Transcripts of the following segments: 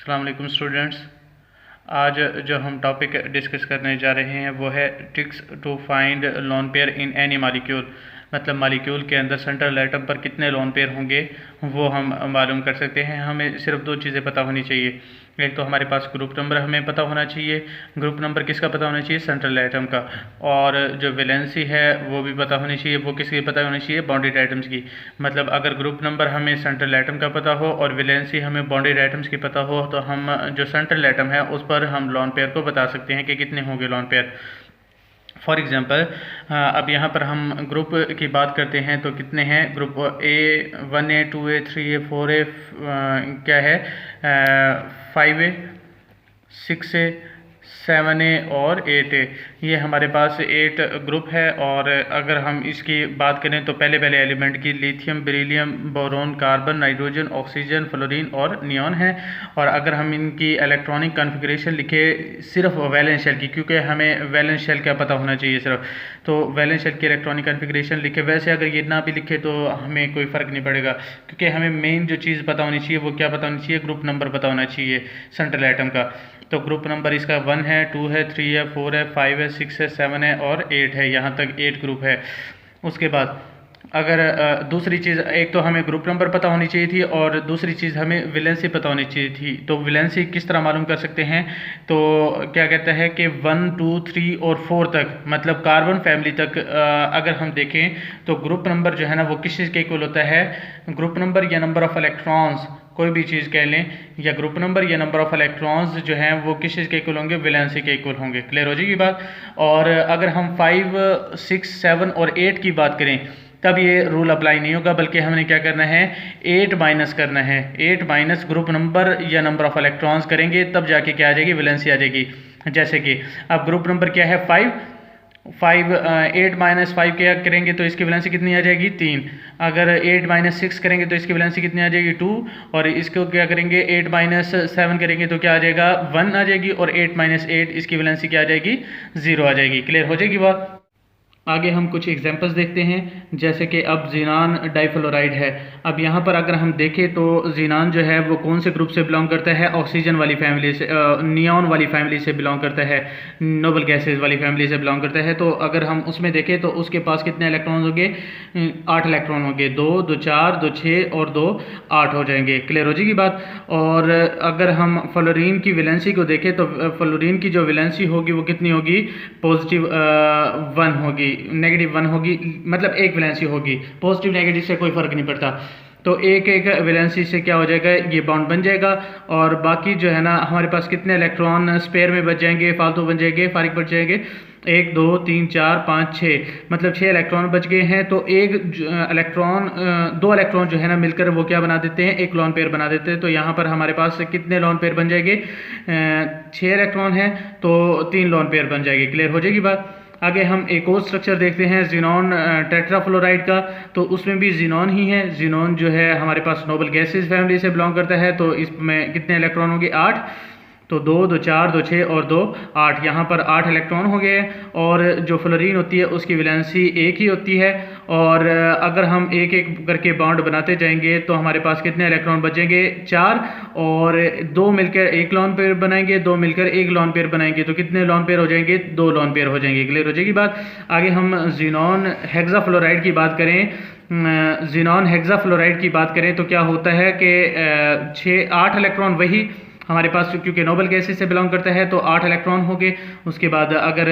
अस्सलाम वालेकुम स्टूडेंट्स। आज जो हम टॉपिक डिस्कस करने जा रहे हैं वो है tricks to find lone pair in any molecule. मतलब मॉलिक्यूल के अंदर सेंट्रल एटम पर कितने लोन पेयर होंगे वो हम मालूम कर सकते हैं। हमें सिर्फ दो चीज़ें पता होनी चाहिए। एक तो हमारे पास ग्रुप नंबर हमें पता होना चाहिए। ग्रुप नंबर किसका पता होना चाहिए? सेंट्रल एटम का। और जो वैलेंसी है वो भी पता होनी चाहिए। वो किसकी पता होनी चाहिए? बॉन्डेड एटम्स की। मतलब अगर ग्रुप नंबर हमें सेंट्रल एटम का पता हो और वैलेंसी हमें बॉन्डेड एटम्स की पता हो तो हम जो सेंट्रल एटम है उस पर हम लोन पेयर को बता सकते हैं कि कितने होंगे लोन पेयर। फॉर एग्ज़ाम्पल अब यहाँ पर हम ग्रुप की बात करते हैं तो कितने हैं group A1A 2A 3A 4A क्या है 5A 6A 7A और 8A। ये हमारे पास 8 ग्रुप है। और अगर हम इसकी बात करें तो पहले एलिमेंट की lithium, beryllium, boron, carbon, nitrogen, oxygen, fluorine और नियॉन है। और अगर हम इनकी इलेक्ट्रॉनिक कॉन्फ़िगरेशन लिखे सिर्फ वैलेंस शेल की, क्योंकि हमें वैलेंस शेल का पता होना चाहिए सिर्फ, तो वैलेंस शेल की इलेक्ट्रॉनिक कॉन्फ़िगरेशन लिखे। वैसे अगर ये ना भी लिखे तो हमें कोई फ़र्क नहीं पड़ेगा, क्योंकि हमें मेन जो चीज़ पता होनी चाहिए वो क्या पता होनी चाहिए? ग्रुप नंबर पता होना चाहिए सेंट्रल एटम का। तो ग्रुप नंबर इसका 1 है, 2 है, 3 है, 4 है, 5 है, 6 है, 7 है और 8 है। यहाँ तक 8 ग्रुप है। उसके बाद अगर दूसरी चीज़, एक तो हमें ग्रुप नंबर पता होनी चाहिए थी और दूसरी चीज़ हमें वैलेंसी पता होनी चाहिए थी। तो वैलेंसी किस तरह मालूम कर सकते हैं? तो क्या कहता है कि 1, 2, 3 और 4 तक, मतलब कार्बन फैमिली तक अगर हम देखें तो ग्रुप नंबर जो है ना वो किस चीज़ के इक्वल होता है? ग्रुप नंबर या नंबर ऑफ इलेक्ट्रॉन्स, कोई भी चीज़ कह लें, या ग्रुप नंबर या नंबर ऑफ इलेक्ट्रॉन्स जो हैं वो किस चीज़ के इक्वल होंगे? वैलेंसी के इक्वल होंगे। क्लियर हो जाएगी बात। और अगर हम 5, 6, 7 और 8 की बात करें तब ये रूल अप्लाई नहीं होगा, बल्कि हमने क्या करना है? 8 माइनस करना है। 8 माइनस ग्रुप नंबर या नंबर ऑफ इलेक्ट्रॉन्स करेंगे तब जाके क्या आ जाएगी? वैलेंसी आ जाएगी। जैसे कि अब ग्रुप नंबर क्या है? 5। 8 माइनस 5 क्या करेंगे तो इसकी वैलेंसी कितनी आ जाएगी? 3। अगर 8 माइनस 6 करेंगे तो इसकी वैलेंसी कितनी आ जाएगी? 2। और इसको क्या करेंगे? 8 माइनस 7 करेंगे तो क्या आ जाएगा? 1 आ जाएगी। और 8 माइनस 8 इसकी वैलेंसी क्या आ जाएगी? 0 आ जाएगी। क्लियर हो जाएगी बात। आगे हम कुछ एग्जांपल्स देखते हैं। जैसे कि अब ज़ीनान डाइफ्लोराइड है। अब यहाँ पर अगर हम देखें तो ज़ीनान जो है वो कौन से ग्रुप से बिलोंग करता है? ऑक्सीजन वाली फैमिली से, नियॉन वाली फैमिली से बिलोंग करता है, नोबल गैसेज वाली फैमिली से बिलोंग करता है। तो अगर हम उसमें देखें तो उसके पास कितने इलेक्ट्रॉन होंगे? 8 इलेक्ट्रॉन होंगे। 2, 2, 4, 2, 6 और 2, 8 हो जाएंगे। क्लियर हो जाएगी बात। और अगर हम फ्लोरीन की वैलेंसी को देखें तो फ्लोरीन की जो वैलेंसी होगी वो कितनी होगी? पॉजिटिव 1 होगी, नेगेटिव 1 होगी, मतलब एक वैलेंसी होगी। पॉजिटिव नेगेटिव से कोई फर्क नहीं पड़ता। तो एक एक वैलेंसी से क्या हो जाएगा? ये बॉन्ड बन जाएगा। और बाकी जो है ना हमारे पास कितने इलेक्ट्रॉन स्पेयर में बच जाएंगे, फालतू बन जाएंगे, फारिग बच जाएंगे? 1, 2, 3, 4, 5, 6, मतलब 6 इलेक्ट्रॉन बच गए हैं। तो एक इलेक्ट्रॉन, 2 इलेक्ट्रॉन जो है ना मिलकर वो क्या बना देते हैं? एक लोन पेयर बना देते हैं। तो यहाँ पर हमारे पास कितने लोन पेयर बन जाएंगे? 6 इलेक्ट्रॉन है तो 3 लोन पेयर बन जाएगी। क्लियर हो जाएगी बात। आगे हम एक और स्ट्रक्चर देखते हैं ज़ीनॉन टेट्राफ्लोराइड का। तो उसमें भी ज़ीनॉन ही है। ज़ीनॉन जो है हमारे पास नोबल गैसेज फैमिली से बिलोंग करता है। तो इसमें कितने इलेक्ट्रॉन होंगे? 8। तो 2, 2, 4, 2, 6 और 2, 8। यहाँ पर 8 इलेक्ट्रॉन हो गए। और जो फ्लोरीन होती है उसकी वैलेंसी 1 ही होती है। और अगर हम एक एक करके बॉन्ड बनाते जाएंगे तो हमारे पास कितने इलेक्ट्रॉन बचेंगे? 4। और 2 मिलकर एक लोन पेयर बनाएंगे, 2 मिलकर एक लोन पेयर बनाएंगे। तो कितने लोन पेयर हो जाएंगे? 2 लोन पेयर हो जाएंगे। क्लियर हो जाएगी बात। आगे हम ज़ीनॉन हेक्साफ्लोराइड की बात करें। ज़ीनॉन हेक्साफ्लोराइड की बात करें तो क्या होता है कि 8 इलेक्ट्रॉन वही हमारे पास, क्योंकि नोबल गैसेज से बिलोंग करता है तो 8 इलेक्ट्रॉन हो गए। उसके बाद अगर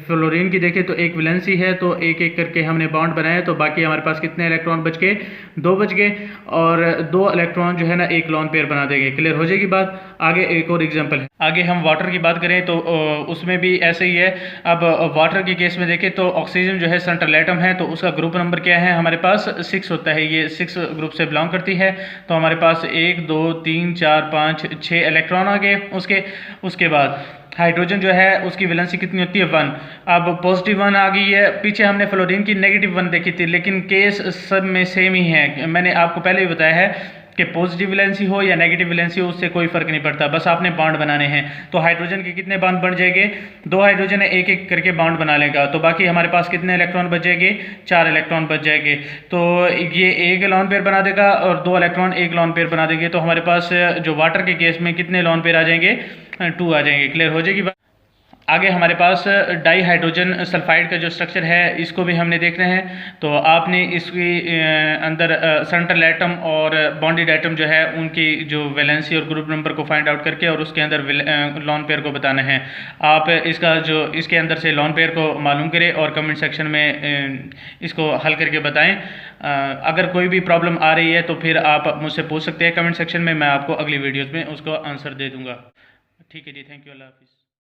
फ्लोरीन की देखें तो एक वैलेंसी है तो एक एक करके हमने बॉन्ड बनाया तो बाकी हमारे पास कितने इलेक्ट्रॉन बच गए? 2 बच गए। और 2 इलेक्ट्रॉन जो है ना एक लोन पेयर बना देंगे। क्लियर हो जाएगी बात। आगे एक और एग्जांपल है। आगे हम वाटर की बात करें तो उसमें भी ऐसे ही है। अब वाटर के केस में देखें तो ऑक्सीजन जो है सेंट्रल एटम है तो उसका ग्रुप नंबर क्या है? हमारे पास 6 होता है। ये 6 ग्रुप से बिलोंग करती है। तो हमारे पास 1, 2, 3, 4, 5, 6 इलेक्ट्रॉन आ गए। उसके बाद हाइड्रोजन जो है उसकी वैलेंसी कितनी होती है? 1। अब पॉजिटिव 1 आ गई है। पीछे हमने फ्लोरीन की नेगेटिव 1 देखी थी, लेकिन केस सब में सेम ही है। मैंने आपको पहले भी बताया है कि पॉजिटिव वैलेंसी हो या नेगेटिव वैलेंसी हो, उससे कोई फ़र्क नहीं पड़ता, बस आपने बॉन्ड बनाने हैं। तो हाइड्रोजन के कितने बॉन्ड बन जाएंगे, 2 हाइड्रोजन एक एक करके बॉन्ड बना लेगा, तो बाकी हमारे पास कितने इलेक्ट्रॉन बच जाएंगे, 4 इलेक्ट्रॉन बच जाएंगे। तो ये एक लॉन पेयर बना देगा और 2 इलेक्ट्रॉन एक लॉन पेयर बना देंगे, तो हमारे पास जो वाटर के केस में कितने लॉन पेयर आ जाएंगे, 2 आ जाएंगे। क्लियर हो जाएगी बात। आगे हमारे पास डाई हाइड्रोजन सल्फाइड का जो स्ट्रक्चर है इसको भी हमने देखना है। तो आपने इसके अंदर सेंट्रल एटम और बॉन्डेड एटम जो है उनकी जो वैलेंसी और ग्रुप नंबर को फाइंड आउट करके और उसके अंदर लॉन पेयर को बताना है। आप इसका जो इसके अंदर से लॉन पेयर को मालूम करें और कमेंट सेक्शन में इसको हल करके बताएं। अगर कोई भी प्रॉब्लम आ रही है तो फिर आप मुझसे पूछ सकते हैं कमेंट सेक्शन में, मैं आपको अगली वीडियोज़ में उसको आंसर दे दूँगा। ठीक है जी, थैंक यू, अल्लाह हाफिज़।